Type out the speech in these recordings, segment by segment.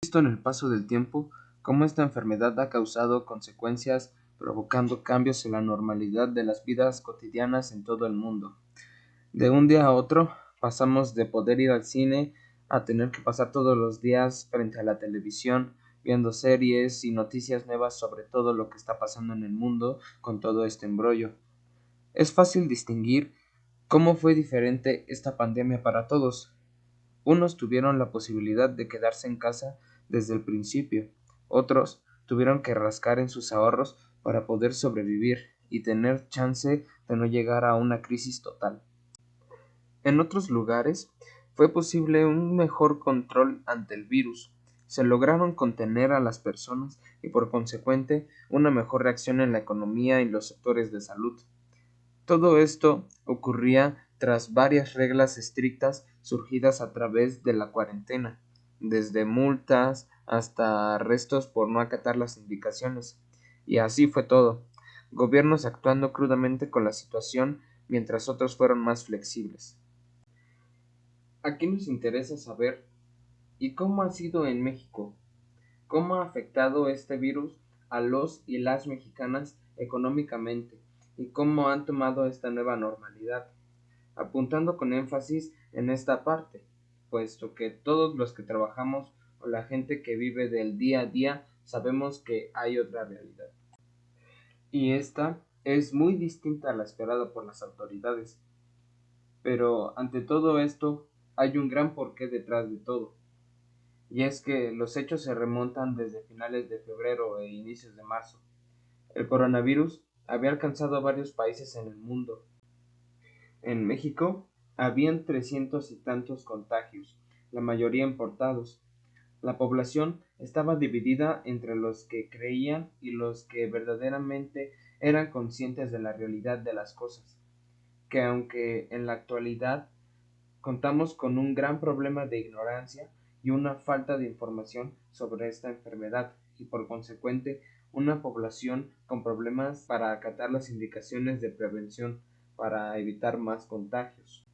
Visto en el paso del tiempo cómo esta enfermedad ha causado consecuencias, provocando cambios en la normalidad de las vidas cotidianas en todo el mundo. De un día a otro, pasamos de poder ir al cine a tener que pasar todos los días frente a la televisión, viendo series y noticias nuevas sobre todo lo que está pasando en el mundo con todo este embrollo. Es fácil distinguir cómo fue diferente esta pandemia para todos. Unos tuvieron la posibilidad de quedarse en casa desde el principio, otros tuvieron que rascar en sus ahorros para poder sobrevivir y tener chance de no llegar a una crisis total. En otros lugares fue posible un mejor control ante el virus. Se lograron contener a las personas y por consecuente una mejor reacción en la economía y los sectores de salud. Todo esto ocurría tras varias reglas estrictas surgidas a través de la cuarentena, desde multas hasta arrestos por no acatar las indicaciones. Y así fue todo, gobiernos actuando crudamente con la situación mientras otros fueron más flexibles. Aquí nos interesa saber ¿y cómo ha sido en México? ¿Cómo ha afectado este virus a los y las mexicanas económicamente? ¿Y cómo han tomado esta nueva normalidad? Apuntando con énfasis en esta parte, puesto que todos los que trabajamos o la gente que vive del día a día sabemos que hay otra realidad. Y esta es muy distinta a la esperada por las autoridades. Pero ante todo esto hay un gran porqué detrás de todo. Y es que los hechos se remontan desde finales de febrero e inicios de marzo. El coronavirus había alcanzado a varios países en el mundo. En México habían 300 y tantos contagios, la mayoría importados. La población estaba dividida entre los que creían y los que verdaderamente eran conscientes de la realidad de las cosas, que aunque en la actualidad contamos con un gran problema de ignorancia y una falta de información sobre esta enfermedad y por consecuente una población con problemas para acatar las indicaciones de prevención para evitar más contagios.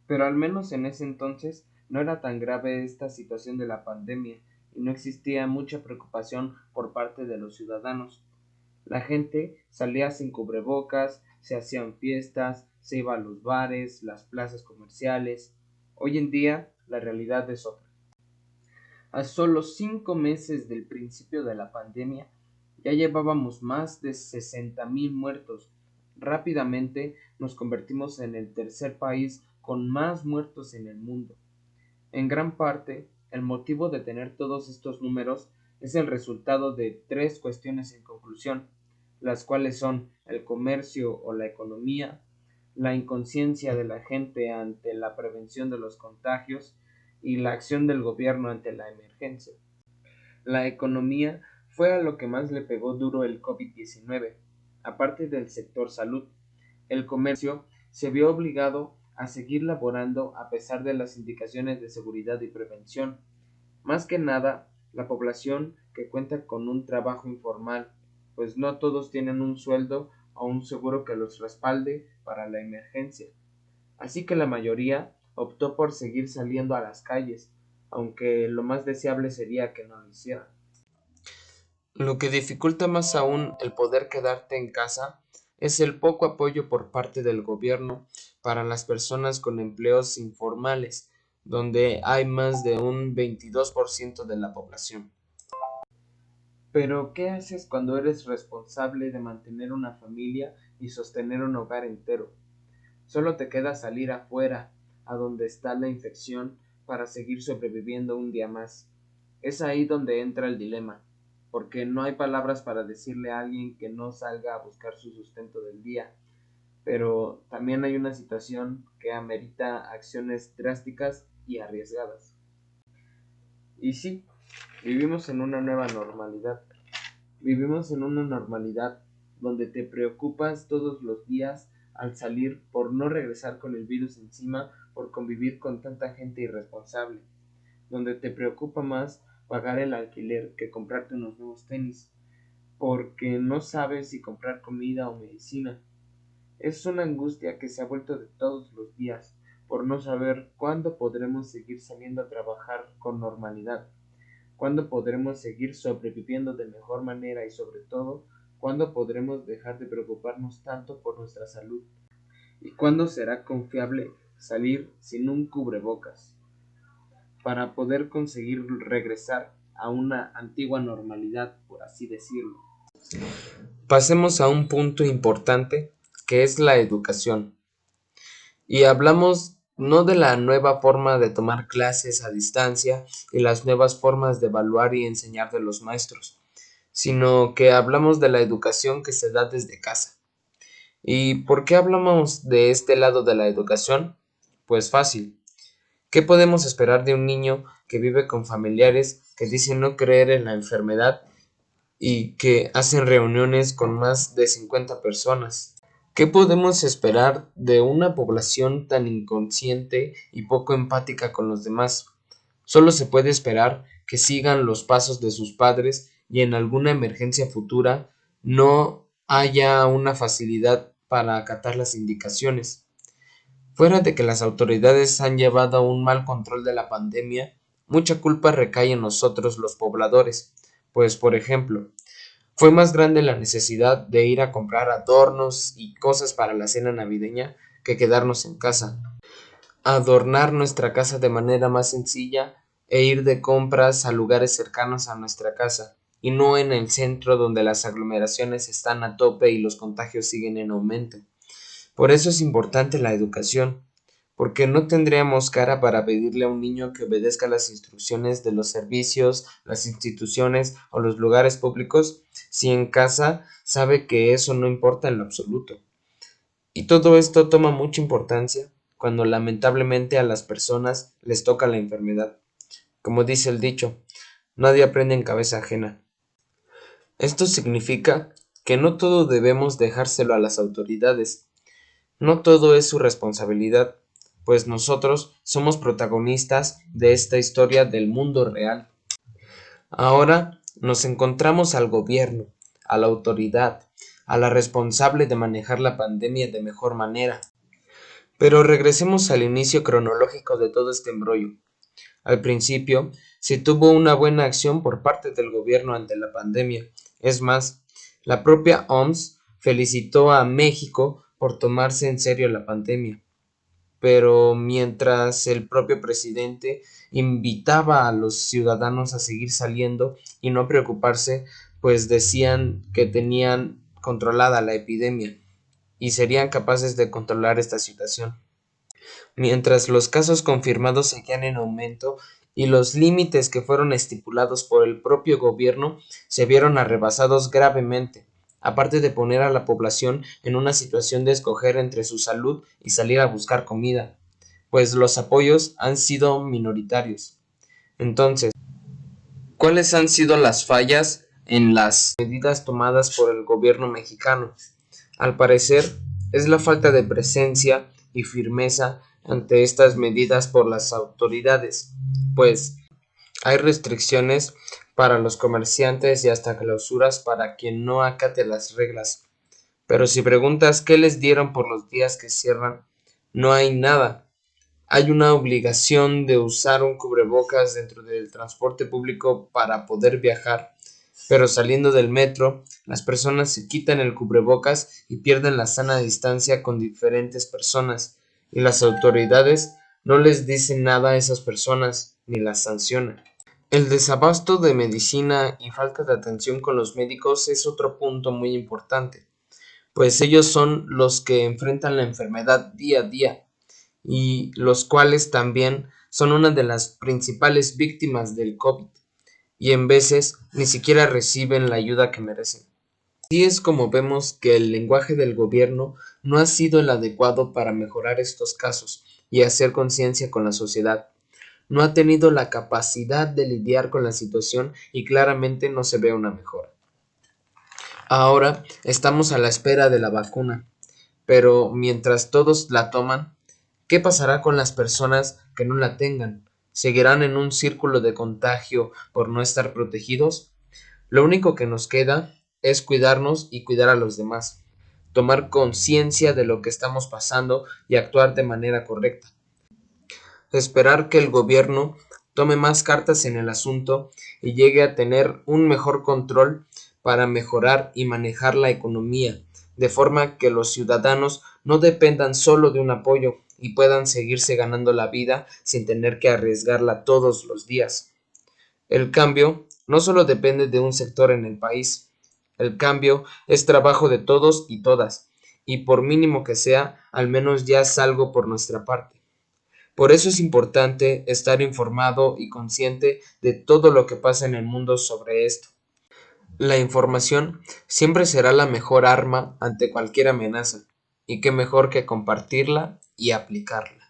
Pero al menos en ese entonces no era tan grave esta situación de la pandemia y no existía mucha preocupación por parte de los ciudadanos. La gente salía sin cubrebocas, se hacían fiestas, se iba a los bares, las plazas comerciales. Hoy en día la realidad es otra. A solo 5 meses del principio de la pandemia ya llevábamos más de 60,000 muertos. Rápidamente nos convertimos en el tercer país con más muertos en el mundo. En gran parte, el motivo de tener todos estos números es el resultado de tres cuestiones en conclusión, las cuales son el comercio o la economía, la inconsciencia de la gente ante la prevención de los contagios y la acción del gobierno ante la emergencia. La economía fue a lo que más le pegó duro el COVID-19, aparte del sector salud. El comercio se vio obligado a seguir laborando a pesar de las indicaciones de seguridad y prevención. Más que nada, la población que cuenta con un trabajo informal, pues no todos tienen un sueldo o un seguro que los respalde para la emergencia. Así que la mayoría optó por seguir saliendo a las calles, aunque lo más deseable sería que no lo hicieran. Lo que dificulta más aún el poder quedarte en casa es el poco apoyo por parte del gobierno para las personas con empleos informales, donde hay más de un 22% de la población. Pero, ¿qué haces cuando eres responsable de mantener una familia y sostener un hogar entero? Solo te queda salir afuera, a donde está la infección, para seguir sobreviviendo un día más. Es ahí donde entra el dilema, porque no hay palabras para decirle a alguien que no salga a buscar su sustento del día, pero también hay una situación que amerita acciones drásticas y arriesgadas. Y sí, vivimos en una nueva normalidad. Vivimos en una normalidad donde te preocupas todos los días al salir por no regresar con el virus encima, por convivir con tanta gente irresponsable, donde te preocupa más pagar el alquiler que comprarte unos nuevos tenis, porque no sabes si comprar comida o medicina. Es una angustia que se ha vuelto de todos los días, por no saber cuándo podremos seguir saliendo a trabajar con normalidad. ¿Cuándo podremos seguir sobreviviendo de mejor manera y sobre todo, cuándo podremos dejar de preocuparnos tanto por nuestra salud? ¿Y cuándo será confiable salir sin un cubrebocas para poder conseguir regresar a una antigua normalidad, por así decirlo? Pasemos a un punto importante que es la educación. Y hablamos no de la nueva forma de tomar clases a distancia y las nuevas formas de evaluar y enseñar de los maestros, sino que hablamos de la educación que se da desde casa. ¿Y por qué hablamos de este lado de la educación? Pues fácil. ¿Qué podemos esperar de un niño que vive con familiares que dicen no creer en la enfermedad y que hacen reuniones con más de 50 personas? ¿Qué podemos esperar de una población tan inconsciente y poco empática con los demás? Solo se puede esperar que sigan los pasos de sus padres y en alguna emergencia futura no haya una facilidad para acatar las indicaciones. Fuera de que las autoridades han llevado un mal control de la pandemia, mucha culpa recae en nosotros los pobladores, pues por ejemplo, fue más grande la necesidad de ir a comprar adornos y cosas para la cena navideña que quedarnos en casa. Adornar nuestra casa de manera más sencilla e ir de compras a lugares cercanos a nuestra casa, y no en el centro donde las aglomeraciones están a tope y los contagios siguen en aumento. Por eso es importante la educación, porque no tendríamos cara para pedirle a un niño que obedezca las instrucciones de los servicios, las instituciones o los lugares públicos si en casa sabe que eso no importa en lo absoluto. Y todo esto toma mucha importancia cuando lamentablemente a las personas les toca la enfermedad. Como dice el dicho, nadie aprende en cabeza ajena. Esto significa que no todo debemos dejárselo a las autoridades. No todo es su responsabilidad, pues nosotros somos protagonistas de esta historia del mundo real. Ahora nos encontramos al gobierno, a la autoridad, a la responsable de manejar la pandemia de mejor manera. Pero regresemos al inicio cronológico de todo este embrollo. Al principio, se tuvo una buena acción por parte del gobierno ante la pandemia. Es más, la propia OMS felicitó a México por tomarse en serio la pandemia. Pero mientras el propio presidente invitaba a los ciudadanos a seguir saliendo y no preocuparse, pues decían que tenían controlada la epidemia y serían capaces de controlar esta situación. Mientras los casos confirmados seguían en aumento y los límites que fueron estipulados por el propio gobierno se vieron arrebasados gravemente, aparte de poner a la población en una situación de escoger entre su salud y salir a buscar comida, pues los apoyos han sido minoritarios. Entonces, ¿cuáles han sido las fallas en las medidas tomadas por el gobierno mexicano? Al parecer, es la falta de presencia y firmeza ante estas medidas por las autoridades, pues hay restricciones para los comerciantes y hasta clausuras para quien no acate las reglas. Pero si preguntas qué les dieron por los días que cierran, no hay nada. Hay una obligación de usar un cubrebocas dentro del transporte público para poder viajar, pero saliendo del metro, las personas se quitan el cubrebocas y pierden la sana distancia con diferentes personas, y las autoridades no les dicen nada a esas personas ni las sancionan. El desabasto de medicina y falta de atención con los médicos es otro punto muy importante, pues ellos son los que enfrentan la enfermedad día a día y los cuales también son una de las principales víctimas del COVID y en veces ni siquiera reciben la ayuda que merecen. Así es como vemos que el lenguaje del gobierno no ha sido el adecuado para mejorar estos casos y hacer conciencia con la sociedad. No ha tenido la capacidad de lidiar con la situación y claramente no se ve una mejora. Ahora estamos a la espera de la vacuna, pero mientras todos la toman, ¿qué pasará con las personas que no la tengan? ¿Seguirán en un círculo de contagio por no estar protegidos? Lo único que nos queda es cuidarnos y cuidar a los demás, tomar conciencia de lo que estamos pasando y actuar de manera correcta. Esperar que el gobierno tome más cartas en el asunto y llegue a tener un mejor control para mejorar y manejar la economía, de forma que los ciudadanos no dependan solo de un apoyo y puedan seguirse ganando la vida sin tener que arriesgarla todos los días. El cambio no solo depende de un sector en el país, el cambio es trabajo de todos y todas, y por mínimo que sea, al menos ya es algo por nuestra parte. Por eso es importante estar informado y consciente de todo lo que pasa en el mundo sobre esto. La información siempre será la mejor arma ante cualquier amenaza, y qué mejor que compartirla y aplicarla.